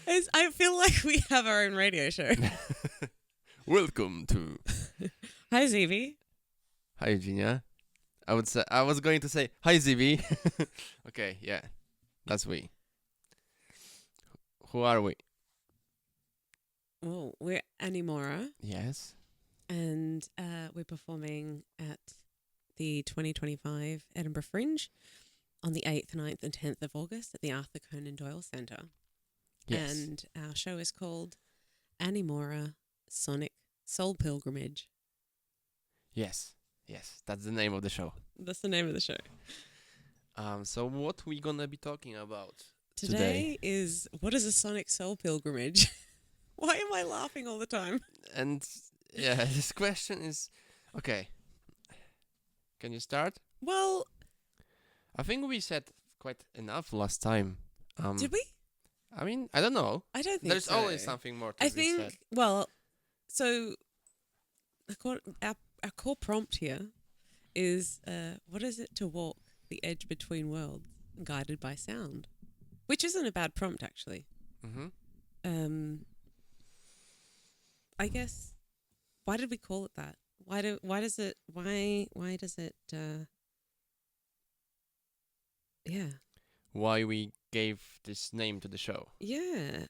I feel like we have our own radio show. Welcome to. Hi, Zbi. Hi, Eugenia. I was going to say hi, Zbi. Okay, yeah, that's we. Who are we? Well, we're Animaura, Yes. and we're performing at the 2025 Edinburgh Fringe on the 8th, 9th and 10th of August at the Arthur Conan Doyle Centre. Yes. And our show is called Animaura Sonic Soul Pilgrimage. Yes. Yes. That's the name of the show. That's the name of the show. So what we gonna be talking about Today is, what is a Sonic Soul Pilgrimage? Why am I laughing all the time? And yeah, this question is okay. Can you start? Well, I think we said quite enough last time. did we? I mean, I don't know. I don't think There's so. always something more to I be think, said. well, so our core prompt here is, what is it to walk the edge between worlds guided by sound? Which isn't a bad prompt, actually. Mm-hmm. I guess, why did we call it that? Why does it yeah. Why we gave this name to the show? Yeah.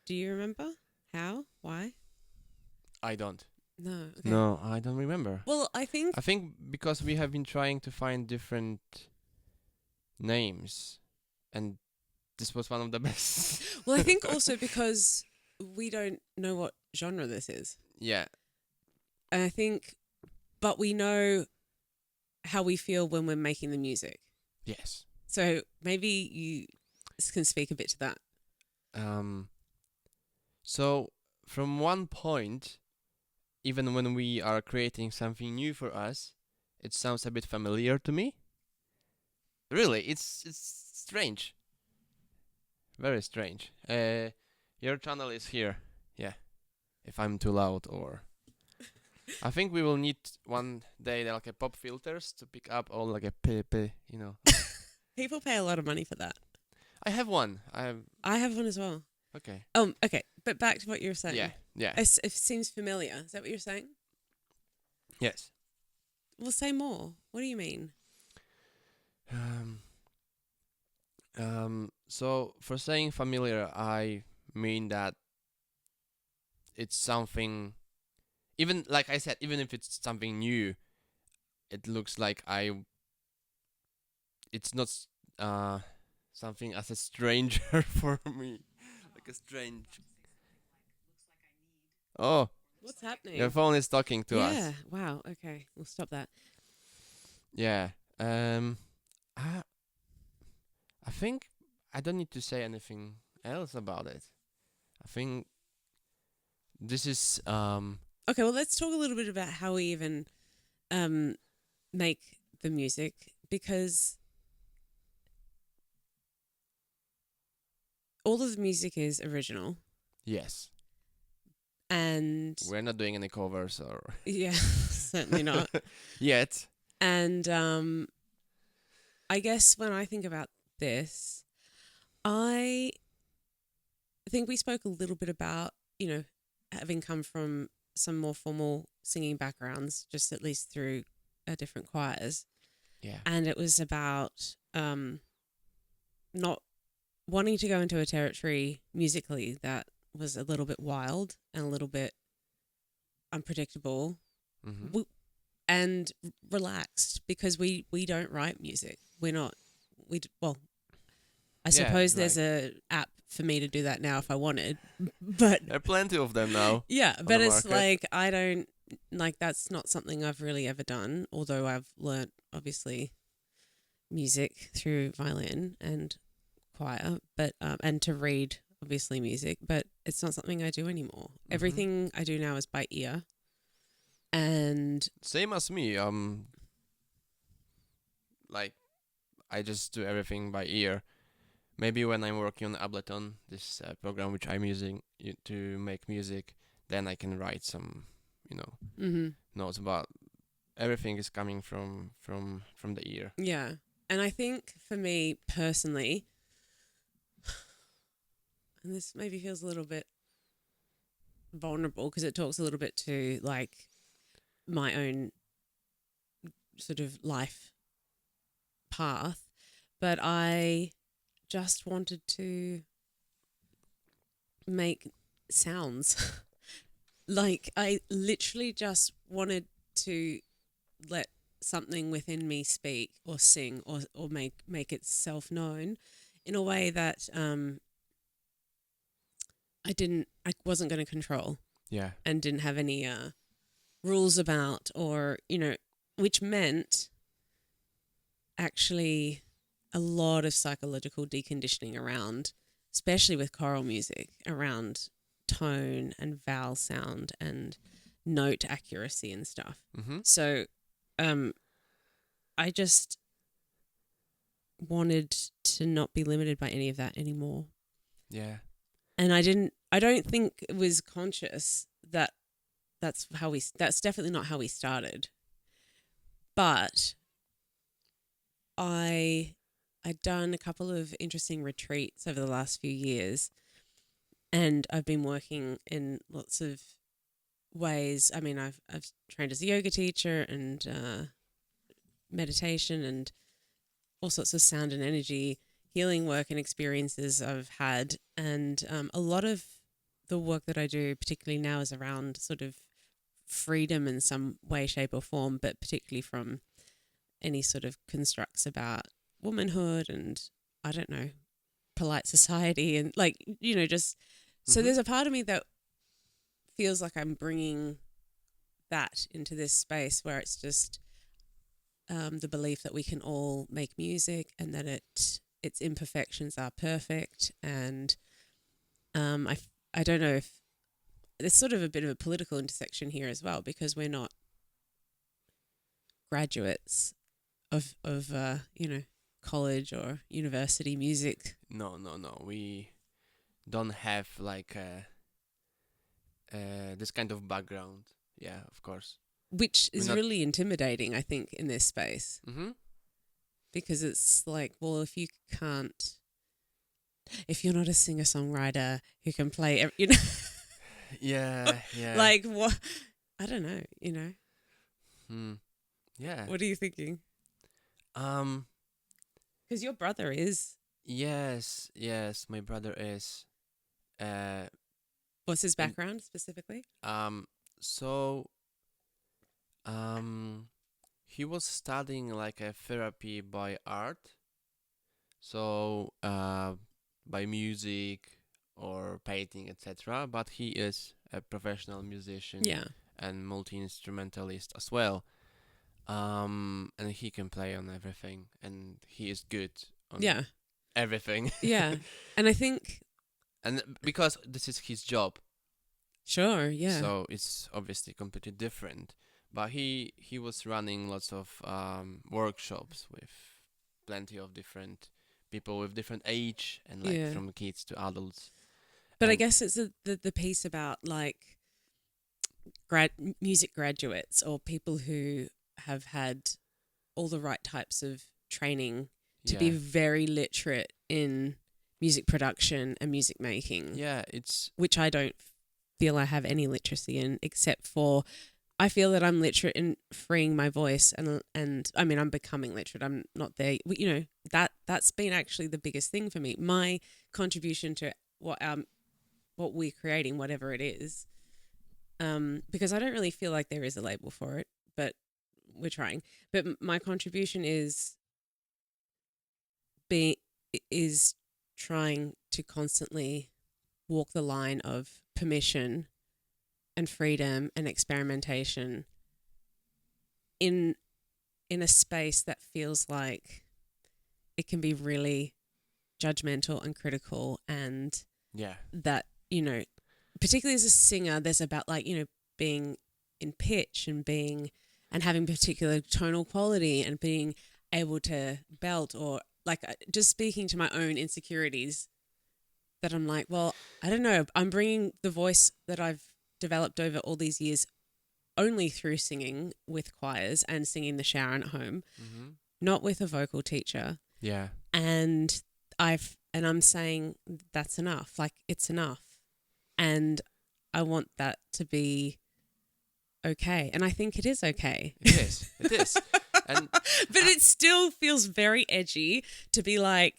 Do you remember? How? Why? I don't. No. Okay. No, I don't remember. Well, I think I think because we have been trying to find different names, and this was one of the best. well, I think also because we don't know what genre this is. Yeah. And I think, but we know how we feel when we're making the music. Yes. So maybe you can speak a bit to that. So from one point, even when we are creating something new for us, it sounds a bit familiar to me. Really, it's strange. Very strange. Your channel is here. Yeah. If I'm too loud or I think we will need one day like a pop filters to pick up all like a p, you know. People pay a lot of money for that. I have one. I have one as well. Okay. Okay. But back to what you were saying. Yeah. Yeah. It seems familiar. Is that what you're saying? Yes. Well, say more. What do you mean? So for saying familiar, I mean that it's something, even like I said, even if it's something new, it looks like it's not something as a stranger for me, like a strange. Oh, What's happening? your phone is talking to us. Yeah. Wow. Okay. We'll stop that. Yeah. I think I don't need to say anything else about it. I think this is Okay, well, let's talk a little bit about how we even make the music, because all of the music is original. yes. And We're not doing any covers or yeah, certainly not. yet. And I guess when I think about this, I think we spoke a little bit about, having come from some more formal singing backgrounds, just at least through different choirs. Yeah. And it was about not wanting to go into a territory musically that was a little bit wild and a little bit unpredictable. Mm-hmm. And relaxed, because we don't write music. We're not. I suppose there's a app for me to do that now if I wanted, but there are plenty of them now. Yeah, but it's market. like I don't that's not something I've really ever done. Although I've learnt obviously music through violin and choir, but and to read obviously music, but it's not something I do anymore. Mm-hmm. Everything I do now is by ear. And same as me. Like I just do everything by ear. Maybe when I'm working on Ableton, this program which I'm using to make music, then I can write some, notes. But everything is coming from the ear. Yeah, and I think for me personally, and this maybe feels a little bit vulnerable because it talks a little bit to like my own sort of life path, but I just wanted to make sounds. Like I literally just wanted to let something within me speak or sing or make itself known in a way that I wasn't going to control Yeah. and didn't have any rules about, or which meant actually a lot of psychological deconditioning around, especially with choral music, around tone and vowel sound and note accuracy and stuff. Mm-hmm. So I just wanted to not be limited by any of that anymore. Yeah. And I don't think it was conscious that that's definitely not how we started. But I'd done a couple of interesting retreats over the last few years, and I've been working in lots of ways. I mean, I've trained as a yoga teacher and meditation and all sorts of sound and energy healing work and experiences I've had. And a lot of the work that I do, particularly now, is around sort of freedom in some way, shape or form, but particularly from any sort of constructs about womanhood and, I don't know, polite society and like, just, so there's a part of me that feels like I'm bringing that into this space where it's just the belief that we can all make music and that its imperfections are perfect. And I don't know if there's sort of a bit of a political intersection here as well, because we're not graduates of college or university music. No. We don't have like this kind of background. Yeah, of course. Which is really intimidating, I think, in this space. Mm-hmm. Because it's like, well, if you're not a singer-songwriter who can play, Yeah. like what? I don't know, Yeah. What are you thinking? Because your brother is. Yes, my brother is. What's his background specifically? So, he was studying like a therapy by art. So, by music or painting, etc. But he is a professional musician. Yeah. And multi-instrumentalist as well. And he can play on everything, and he is good on everything. Yeah. And I think, and because this is his job, sure, yeah. so it's obviously completely different. But he was running lots of workshops with plenty of different people with different age and like from kids to adults. But I guess it's the piece about like music graduates or people who have had all the right types of training to be very literate in music production and music making. Yeah, which I don't feel I have any literacy in, except for I feel that I'm literate in freeing my voice and I mean I'm becoming literate. I'm not there. That's been actually the biggest thing for me. My contribution to what we're creating, whatever it is. Because I don't really feel like there is a label for it, but we're trying. But my contribution is trying to constantly walk the line of permission and freedom and experimentation in a space that feels like it can be really judgmental and critical, and that, particularly as a singer, there's about like, being in pitch and having particular tonal quality and being able to belt, or like just speaking to my own insecurities that I'm like, well, I don't know. I'm bringing the voice that I've developed over all these years only through singing with choirs and singing the Sharon at home, not with a vocal teacher. Yeah. And I've and I'm saying that's enough. Like, it's enough. And I want that to be okay. And I think it is okay. It is. It is. And but it still feels very edgy to be like,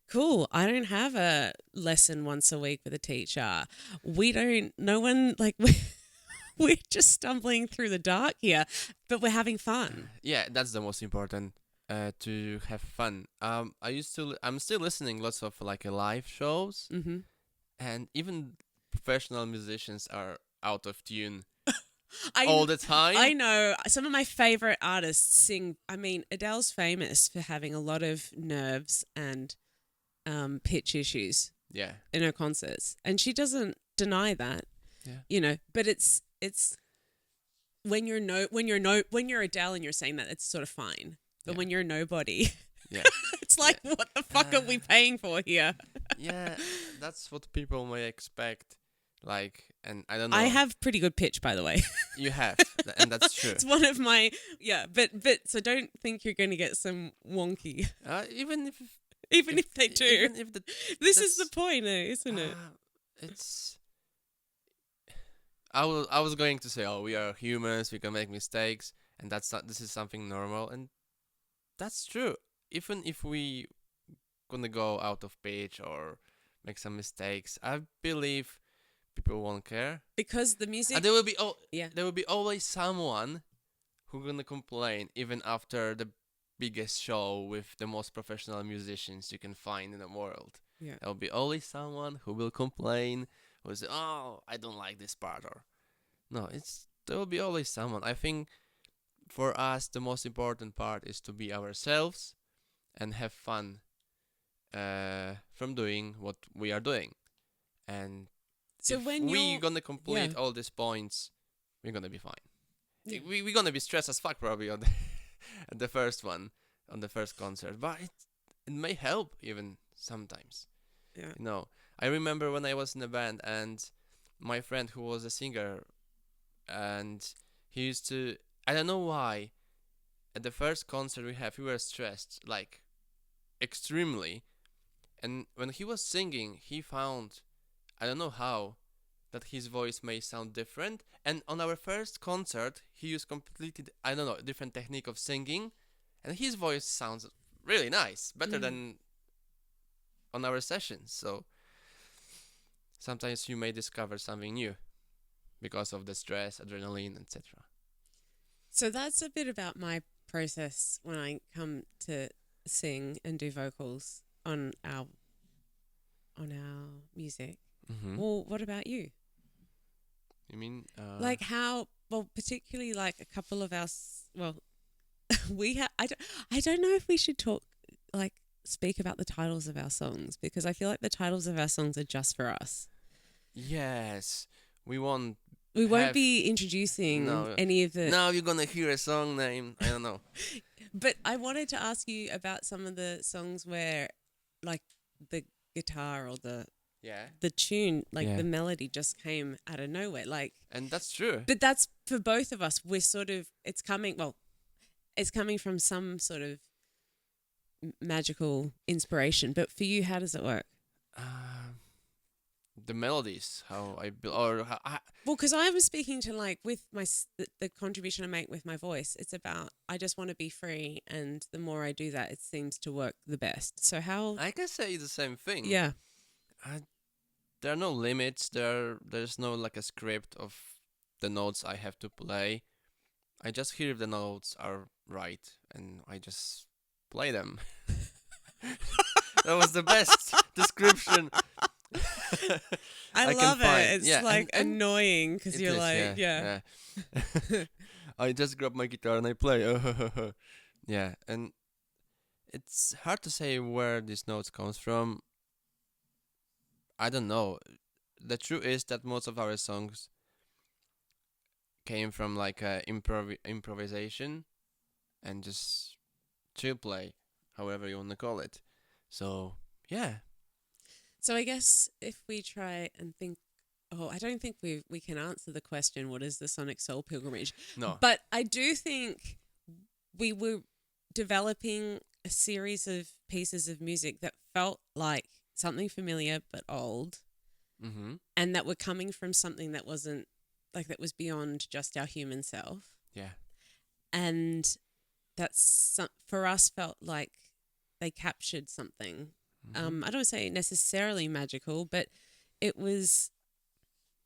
cool, I don't have a lesson once a week with a teacher. No one, like, we're just stumbling through the dark here, but we're having fun. yeah, that's the most important. To have fun. I'm still listening lots of like live shows, Mm-hmm. and even professional musicians are out of tune I all the time. I know some of my favorite artists sing. I mean, Adele's famous for having a lot of nerves and pitch issues Yeah. in her concerts, and she doesn't deny that. Yeah. You know, but it's when you're Adele and you're saying that, it's sort of fine. But Yeah. when you're nobody, Yeah. it's like, what the fuck are we paying for here? Yeah, that's what people may expect. Like, and I don't know. I have pretty good pitch, by the way. You have, and that's true. It's one of my but so don't think you're going to get some wonky, Even if if they do. even if This is the point, isn't it? it's. I was going to say, oh, we are humans, we can make mistakes, and this is something normal, and that's true. Even if we gonna go out of pitch or make some mistakes, I believe people won't care. Because the music, And there will be yeah, there will be always someone who gonna complain even after the biggest show with the most professional musicians you can find in the world. yeah. There will be always someone who will complain, who will say, "Oh, I don't like this part," or no. There will be always someone. I think for us the most important part is to be ourselves and have fun from doing what we are doing. And So if when we're you're gonna complete yeah. all these points, we're gonna be fine. Yeah. We're gonna be stressed as fuck probably on at the first one, on the first concert, but it may help even sometimes. Yeah. You know, I remember when I was in a band and my friend who was a singer, and he used to, I don't know why, at the first concert we were stressed, like, extremely. And when he was singing, he found, I don't know how, that his voice may sound different. And on our first concert, he used completely, I don't know, a different technique of singing. And his voice sounds really nice, better than on our sessions. So sometimes you may discover something new because of the stress, adrenaline, etc. So that's a bit about my process when I come to sing and do vocals on our music. Mm-hmm. Well, what about you? You mean Like how? Well, particularly like a couple of we have. I don't know if we should speak about the titles of our songs, because I feel like the titles of our songs are just for us. Yes, we won't. We won't be introducing any of the. Now you're gonna hear a song name. I don't know. But I wanted to ask you about some of the songs where, like, the guitar or the tune, like the melody just came out of nowhere. Like, and that's true. But that's for both of us. We're sort of, it's coming from some sort of magical inspiration. But for you, how does it work? The melodies, how I build, well, because I was speaking to, like, with the contribution I make with my voice, it's about, I just want to be free, and the more I do that, it seems to work the best. So how? I can say the same thing. Yeah. There are no limits. There's no like a script of the notes I have to play. I just hear if the notes are right, and I just play them. That was the best description. I love it. It's like and annoying because you're like, yeah. I just grab my guitar and I play. Yeah, and it's hard to say where these notes comes from. I don't know. The truth is that most of our songs came from like improvisation and just chill play, however you want to call it. So, yeah. So I guess if we try and think, I don't think we can answer the question, what is the Sonic Soul Pilgrimage? No. But I do think we were developing a series of pieces of music that felt like something familiar but old, Mm-hmm. and that were coming from something that wasn't like that was beyond just our human self. Yeah. And that's for us felt like they captured something. Mm-hmm. I don't say necessarily magical, but it was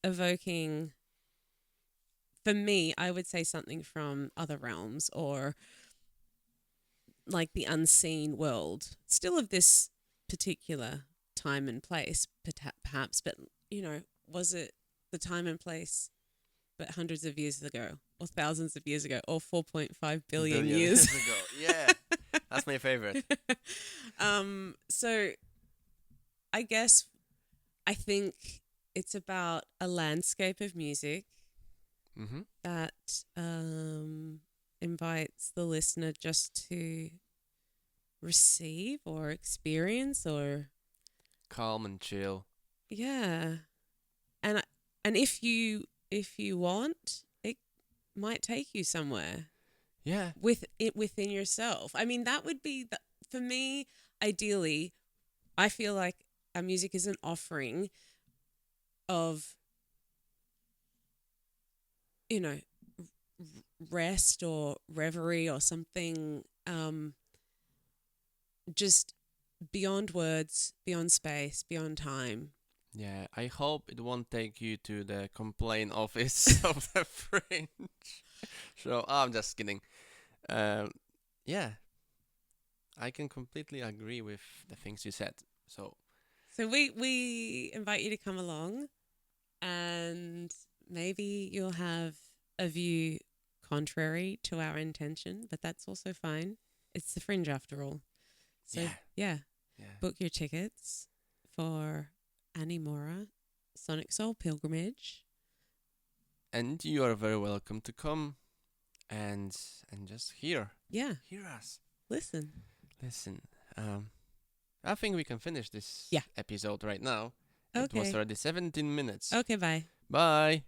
evoking, for me, I would say something from other realms or like the unseen world, still of this particular time and place, perhaps, but was it the time and place, but hundreds of years ago, or thousands of years ago, or 4.5 billion Billion years? years ago. Yeah. That's my favorite. So I guess I think it's about a landscape of music Mm-hmm. that invites the listener just to receive or experience or Calm and chill. yeah, and and if you want, it might take you somewhere Yeah. with it within yourself. I mean, that would be for me. Ideally, I feel like our music is an offering of you know rest or reverie or something just beyond words, beyond space, beyond time. Yeah. I hope it won't take you to the complaint office of the Fringe. So I'm just kidding. Um, yeah. I can completely agree with the things you said. So So we invite you to come along, and maybe you'll have a view contrary to our intention, but that's also fine. It's the Fringe after all. So yeah. yeah, Yeah. book your tickets for Animaura Sonic Soul Pilgrimage. And you are very welcome to come and just hear Yeah, us. listen. Listen. I think we can finish this Yeah. episode right now. It was Okay. already 17 minutes. Okay, bye. Bye.